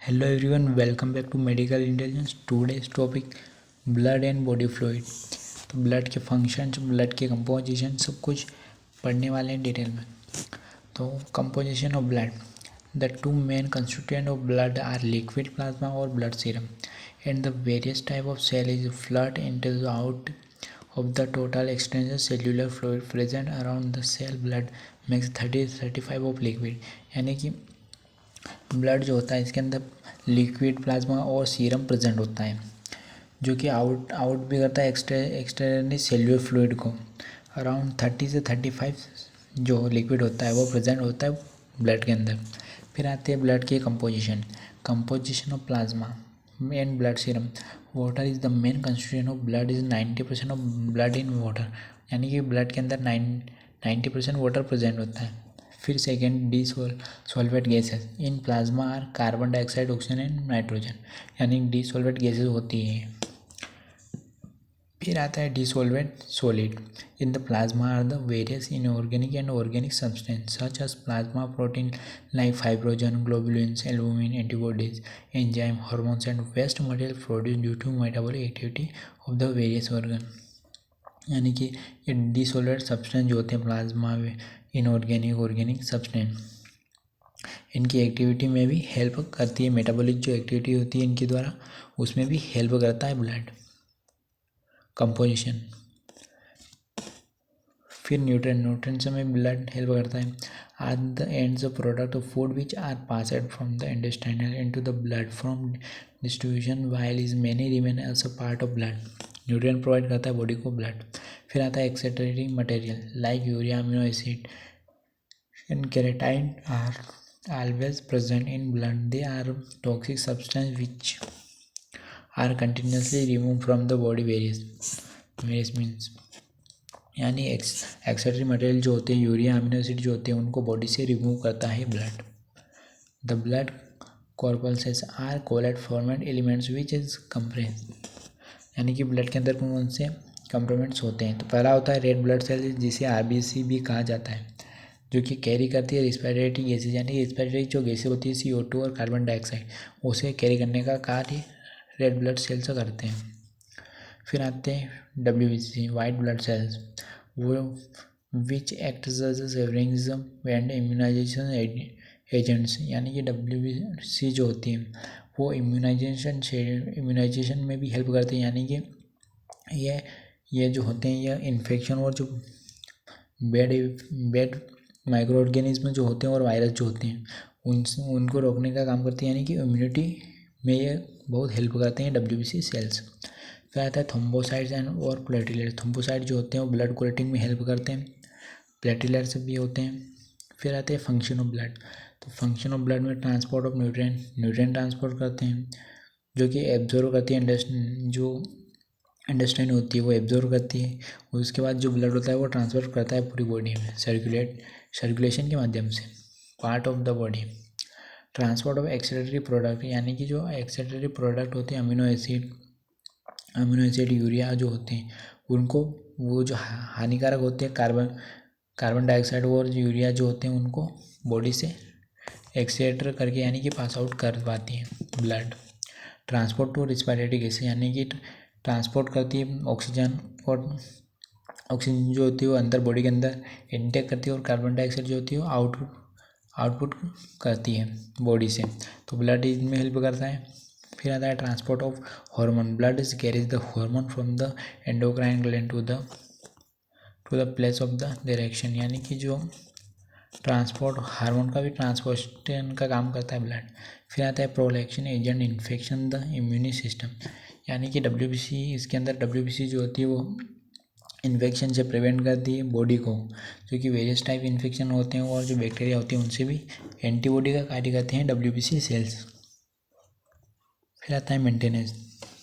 Hello everyone, welcome back to Medical Intelligence. Today's topic blood and body fluid. तो blood के functions, blood के composition सब कुछ पढ़ने वाले हैं डिटेल में। तो composition of blood, the two main constituent of blood are liquid plasma और blood serum and the various type of cell is flood into out of the total external cellular fluid present around the cell. Blood makes 30-35 of liquid, यानी कि blood जो होता है इसके अंदर liquid plasma और serum present होता है, जो कि आउट भी करता है एक्सटर्नली सेल्युलर फ्लूइड को। अराउंड 30 से 35 जो लिक्विड होता है वो प्रेजेंट होता है ब्लड के अंदर। फिर आते हैं ब्लड के composition of plasma and blood serum. Water is the main constituent of blood is 90% of blood in water, यानी कि ब्लड के अंदर 90% वाटर प्रेजेंट होता है। फिर second dissolved gases in plasma are carbon dioxide, oxygen and nitrogen, यानी dissolved gases होती हैं। फिर आता है dissolved solid in the plasma are the various inorganic and organic substance such as plasma protein like fibrinogen, globulins, albumin, antibodies, enzyme, hormones and waste material produce due to metabolic activity of the various organ, यानी कि ये डिसॉल्वेट substance जो होते हैं plasma में, inorganic organic substance, इनकी activity में भी हेल्प करती है। मेटाबॉलिक जो एक्टिविटी होती है इनके द्वारा, उसमें भी हेल्प करता है ब्लड कंपोजिशन। फिर न्यूट्रिएंट्स में ब्लड हेल्प करता है। At the ends of product of food which are passed from the intestinal into the blood from distribution while is many remain as a part of blood. Nutrient provide करता है body को blood. फिर आता है excretory material like urea, amino acid and keratin are always present in blood. They are toxic substances which are continuously removed from the body. Various means, यानी एक्सेटरी material जो होते हैं, यूरिया, अमीनो एसिड जो होते हैं, उनको बॉडी से remove करता है blood. The blood corpuscles are called formed elements which is compress, यानी कि ब्लड के अंदर कौन से कंपोनेंट्स होते हैं। तो पहला होता है रेड ब्लड सेल, जिसे आरबीसी भी कहा जाता है, जो कि कैरी करती है रिस्पिरेटरी गैसेज, यानी कि रिस्पिरेटरी जो गैसेज होती है CO2 और कार्बन डाइऑक्साइड, उसे कैरी करने का कार्य रेड ब्लड सेल्स करते हैं। फिर आते हैं WBC वाइट ब्लड सेल्स, वो विच एक्ट्स एज सेवरिंग्स एंड इम्यूनाइजेशन एजेंट्स, यानी कि WBC जो होती है वो इम्यूनाइजेशन में भी हेल्प करती है, यानी कि ये जो होते हैं, ये इन्फेक्शन और जो बैड माइक्रो ऑर्गेनिज्म जो होते हैं और वायरस जो होते हैं उनको रोकने का काम करते हैं, यानी कि इम्यूनिटी में ये बहुत हेल्प करते हैं WBC सेल्स। फिर आता है थ्रोम्बोसाइट्स एंड और प्लेटलेट्स। थ्रोम्बोसाइट जो होते हैं वो ब्लड क्लॉटिंग में हेल्प करते हैं, प्लेटलेट्स भी होते हैं। फिर आते हैं फंक्शन ऑफ ब्लड। तो फंक्शन ऑफ ब्लड में ट्रांसपोर्ट ऑफ न्यूट्रिएंट ट्रांसपोर्ट करते हैं, जो कि एब्जॉर्व करती है, जो इंटेस्टाइन होती है वो एब्जॉर्व करती है, और उसके बाद जो ब्लड होता है वो ट्रांसफ़र करता है पूरी बॉडी में सर्कुलेशन के माध्यम से, part of the body. Transport of excretory product, यानी कि जो एक्सेटरी प्रोडक्ट होते हैं, अमीनो एसिड, यूरिया जो होते हैं, उनको वो जो हानिकारक होते हैं कार्बन डाइऑक्साइड और यूरिया जो होते हैं, उनको बॉडी से एक्सेटर करके, यानी कि पास आउट कर पाती है blood. Transport to respiratory gases, यानी कि ट्रांसपोर्ट करती है ऑक्सीजन, और ऑक्सीजन जो होती है वो अंदर बॉडी के अंदर इनटेक करती है, और कार्बन डाइऑक्साइड जो होती है वो आउटपुट करती है बॉडी से। तो ब्लड इसमें हेल्प करता है। फिर आता है transport of hormone. Blood is carries the hormone from the endocrine gland to the place of the direction, यानी कि जो ट्रांसपोर्ट हार्मोन का भी ट्रांसपोर्टेशन का काम करता है ब्लड। फिर आता है protection agent infection the immune system, यानी कि WBC, इसके अंदर WBC जो होती है वो इन्फेक्शन से प्रिवेंट करती है बॉडी को, जो कि वेरियस टाइप इन्फेक्शन होते हैं और जो बैक्टीरिया होते हैं उनसे भी एंटीबॉडी का कार्य करते हैं WBC सेल्स। फिर आता है maintenance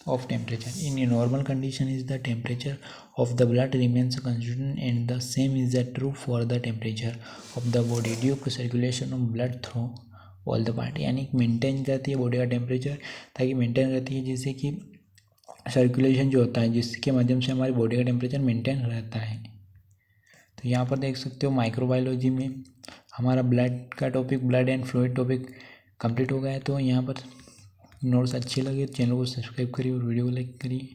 of temperature. In a normal condition is the temperature of the blood remains constant and the same is the true for the temperature of the body due to circulation of blood through all the part, यानी maintain करती है body का temperature, ताकि maintain करती है जिससे कि circulation जो होता है, जिसके माध्यम से हमारी बॉडी का टेम्परेचर मेंटेन रहता है। तो यहाँ पर देख सकते हो माइक्रोबायोलॉजी में हमारा ब्लड का topic, blood and fluid topic complete हो गया है। तो यहाँ पर नोट्स अच्छे लगे तो चैनल को सब्सक्राइब करिए और वीडियो को लाइक करिए।